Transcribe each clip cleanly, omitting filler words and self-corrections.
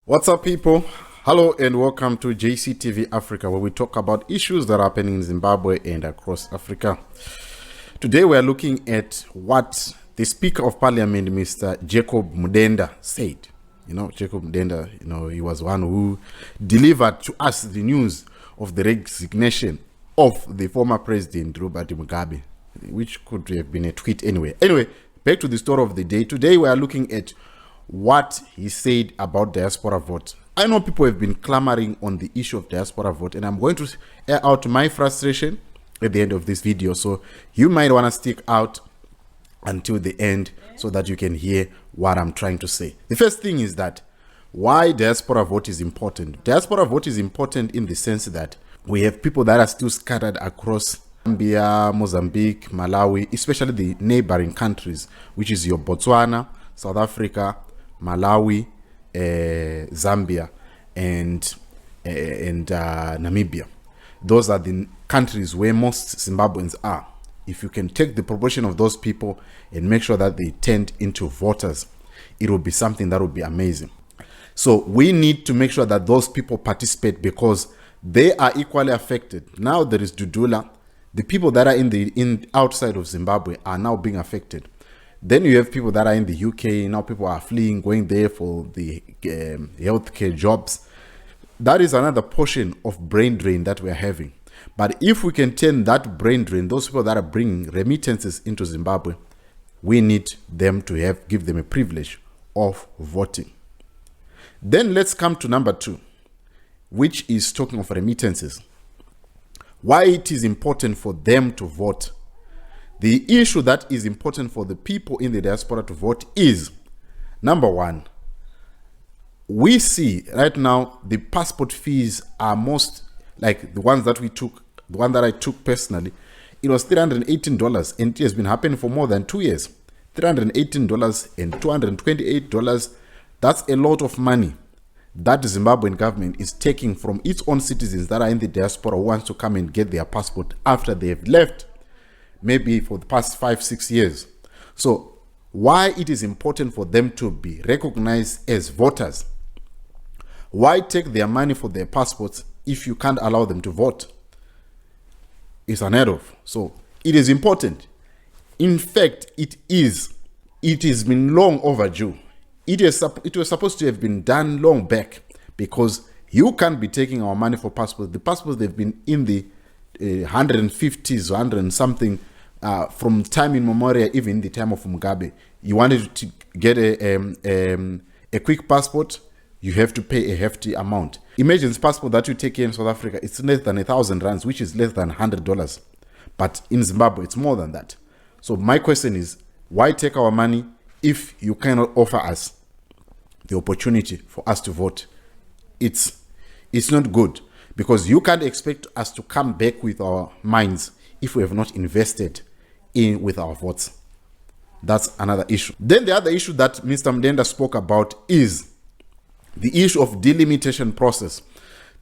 What's up, people? Hello and welcome to JCTV Africa, where we talk about issues that are happening in Zimbabwe and across Africa. Today we are looking at what the Speaker of Parliament, Mr. Jacob Mudenda, said. Jacob Mudenda, he was one who delivered to us the news of the resignation of the former president, Robert Mugabe, which could have been a tweet anyway. Anyway, back to the story of the day. Today we are looking at what he said about diaspora vote. I know people have been clamoring on the issue of diaspora vote, and I'm going to air out my frustration at the end of this video. So you might want to stick out until the end so that you can hear what I'm trying to say. The first thing is that why diaspora vote is important. Diaspora vote is important in the sense that we have people that are still scattered across Zambia, Mozambique, Malawi, especially the neighboring countries, which is your Botswana, South Africa, Malawi, Zambia, and Namibia. Those are the countries where most Zimbabweans are. If you can take the proportion of those people and make sure that they turned into voters, it will be something that will be amazing. So we need to make sure that those people participate because they are equally affected. Now there is Dudula. The people that are outside of Zimbabwe are now being affected. Then you have people that are in the UK. Now people are fleeing, going there for the healthcare jobs. That is another portion of brain drain that we're having. But if we can turn that brain drain, those people that are bringing remittances into Zimbabwe, we need them to give them a privilege of voting. Then let's come to number 2, which is talking of remittances. Why it is important for them to vote. The issue that is important for the people in the diaspora to vote is, number 1, we see right now the passport fees are most like the ones that we took, the one that I took personally. It was $318 and it has been happening for more than 2 years. $318 and $228. That's a lot of money that the Zimbabwean government is taking from its own citizens that are in the diaspora who wants to come and get their passport after they have left, maybe for the past 5-6 years. So why it is important for them to be recognized as voters? Why take their money for their passports if you can't allow them to vote? It's unheard of. So it is important. In fact, it has been long overdue. It was supposed to have been done long back because you can't be taking our money for passports. The passports, they've been in the 150s, 100 and something from time immemorial, even the time of Mugabe. You wanted to get a quick passport, you have to pay a hefty amount. Imagine this passport that you take here in South Africa, it's less than 1,000 rands, which is less than $100. But in Zimbabwe, it's more than that. So my question is, why take our money if you cannot offer us the opportunity for us to vote? It's not good because you can't expect us to come back with our minds if we have not invested in with our votes. That's another issue. Then the other issue that Mr. Mudenda spoke about is the issue of delimitation process.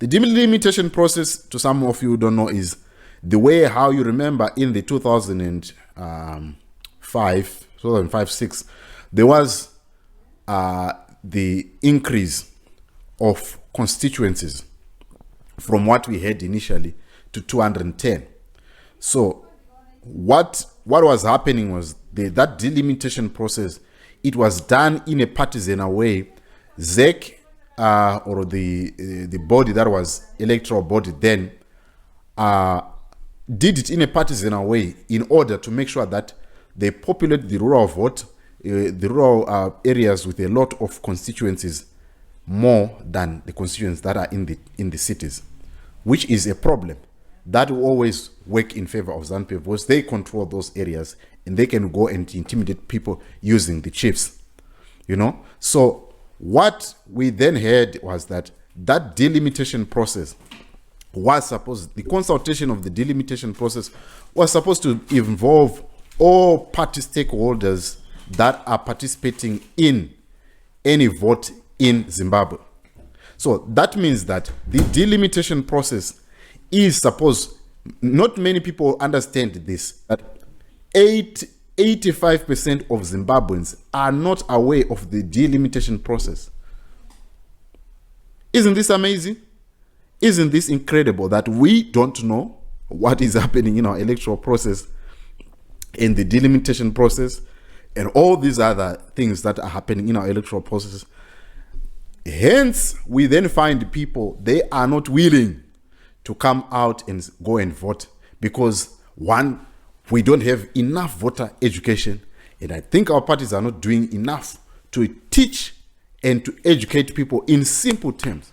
The delimitation process, to some of you who don't know, is the way how you remember in the 2005-6, there was the increase of constituencies from what we had initially to 210. So what was happening was that delimitation process, it was done in a partisan way. ZEC, or the body that was electoral body then, did it in a partisan way in order to make sure that they populate the rural vote, the rural areas with a lot of constituencies more than the constituents that are in the cities, which is a problem. That will always work in favor of ZANU-PF because they control those areas and they can go and intimidate people using the chiefs. So what we then heard was that delimitation process was the consultation of the delimitation process was supposed to involve all party stakeholders that are participating in any vote in Zimbabwe. So that means that the delimitation process is supposed, not many people understand this, that 85% of Zimbabweans are not aware of the delimitation process. Isn't this amazing? Isn't this incredible that we don't know what is happening in our electoral process, in the delimitation process, and all these other things that are happening in our electoral process? Hence, we then find people, they are not willing to come out and go and vote because, one, we don't have enough voter education, and I think our parties are not doing enough to teach and to educate people in simple terms.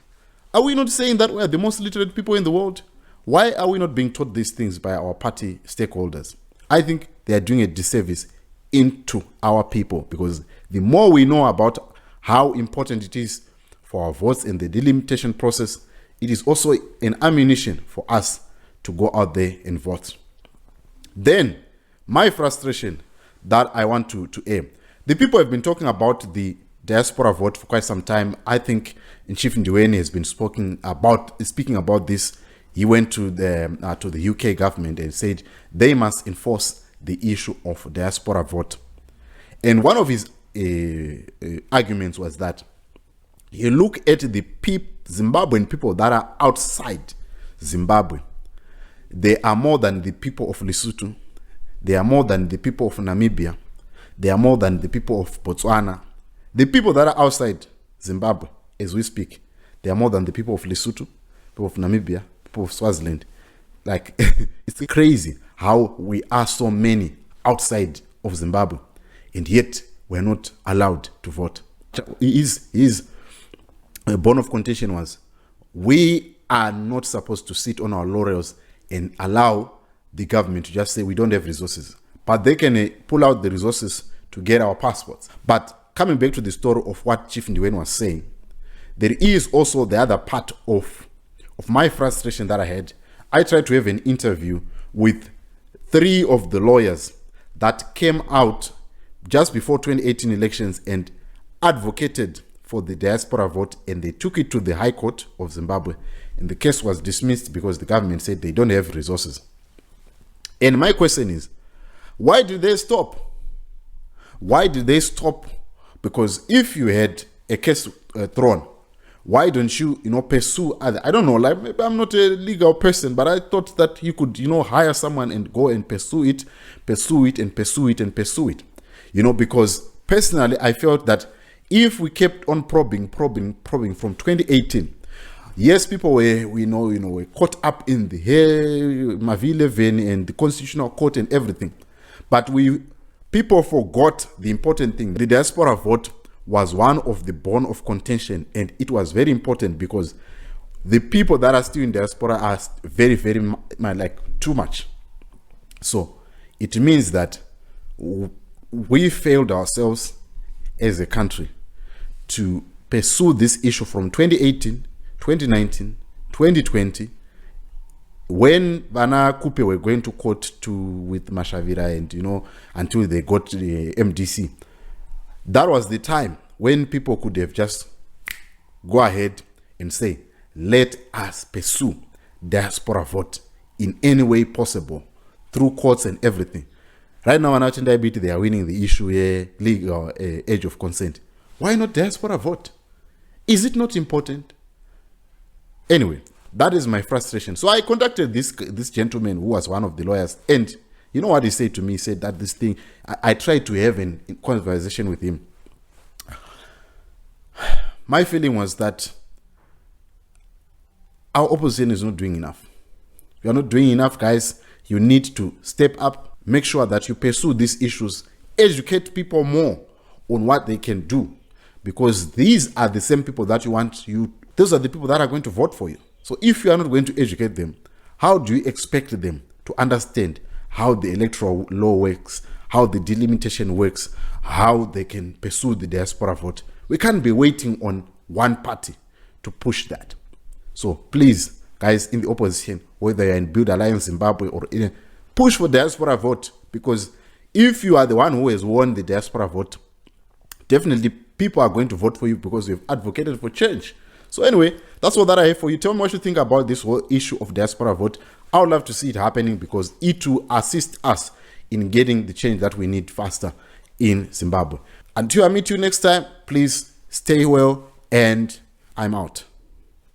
Are we not saying that we are the most literate people in the world? Why are we not being taught these things by our party stakeholders? I think they are doing a disservice into our people, because the more we know about how important it is for our votes in the delimitation process, it is also an ammunition for us to go out there and vote. Then, my frustration that I want to aim. The people have been talking about the diaspora vote for quite some time. I think Chief Ndiweni has been speaking about this. He went to the UK government and said they must enforce the issue of diaspora vote. And one of his arguments was that you look at the Zimbabwean people that are outside Zimbabwe. They are more than the people of Lesotho. They are more than the people of Namibia. They are more than the people of Botswana. The people that are outside Zimbabwe, as we speak, they are more than the people of Lesotho, people of Namibia, people of Swaziland. Like, it's crazy how we are so many outside of Zimbabwe, and yet we're not allowed to vote. His bone of contention was, we are not supposed to sit on our laurels and allow the government to just say we don't have resources, but they can pull out the resources to get our passports. But coming back to the story of what Chief Ndiweni was saying, there is also the other part of my frustration that I had. I tried to have an interview with 3 of the lawyers that came out just before 2018 elections and advocated for the diaspora vote, and they took it to the High Court of Zimbabwe, and the case was dismissed because the government said they don't have resources. And my question is, why did they stop? Why did they stop? Because if you had a case thrown, why don't you, pursue other? I don't know, like, maybe I'm not a legal person, but I thought that you could, hire someone and go and pursue it, because personally, I felt that if we kept on probing from 2018, yes, people were caught up in the Mavi and the Constitutional Court and everything, but people forgot the important thing. The diaspora vote was one of the bone of contention, and it was very important because the people that are still in diaspora are very, very too much. So it means that we failed ourselves as a country to pursue this issue from 2018, 2019, 2020, when Vana Kupe were going to court with Mashavira and, until they got the MDC. That was the time when people could have just go ahead and say, let us pursue diaspora vote in any way possible through courts and everything. Right now, in diabetes, they are winning the issue here, legal age of consent. Why not diaspora vote? Is it not important? Anyway, that is my frustration. So I contacted this gentleman who was one of the lawyers, and you know what he said to me? He said that this thing, I tried to have a conversation with him. My feeling was that our opposition is not doing enough. You are not doing enough, guys. You need to step up, make sure that you pursue these issues, educate people more on what they can do, because these are the same people that those are the people that are going to vote for you. So if you are not going to educate them, how do you expect them to understand how the electoral law works, how the delimitation works, how they can pursue the diaspora vote? We can't be waiting on one party to push that. So please, guys in the opposition, whether you're in Build Alliance Zimbabwe or push for diaspora vote, because if you are the one who has won the diaspora vote, definitely people are going to vote for you because you've advocated for change. So anyway, that's all that I have for you. Tell me what you think about this whole issue of diaspora vote. I would love to see it happening because it will assist us in getting the change that we need faster in Zimbabwe. Until I meet you next time, please stay well, and I'm out.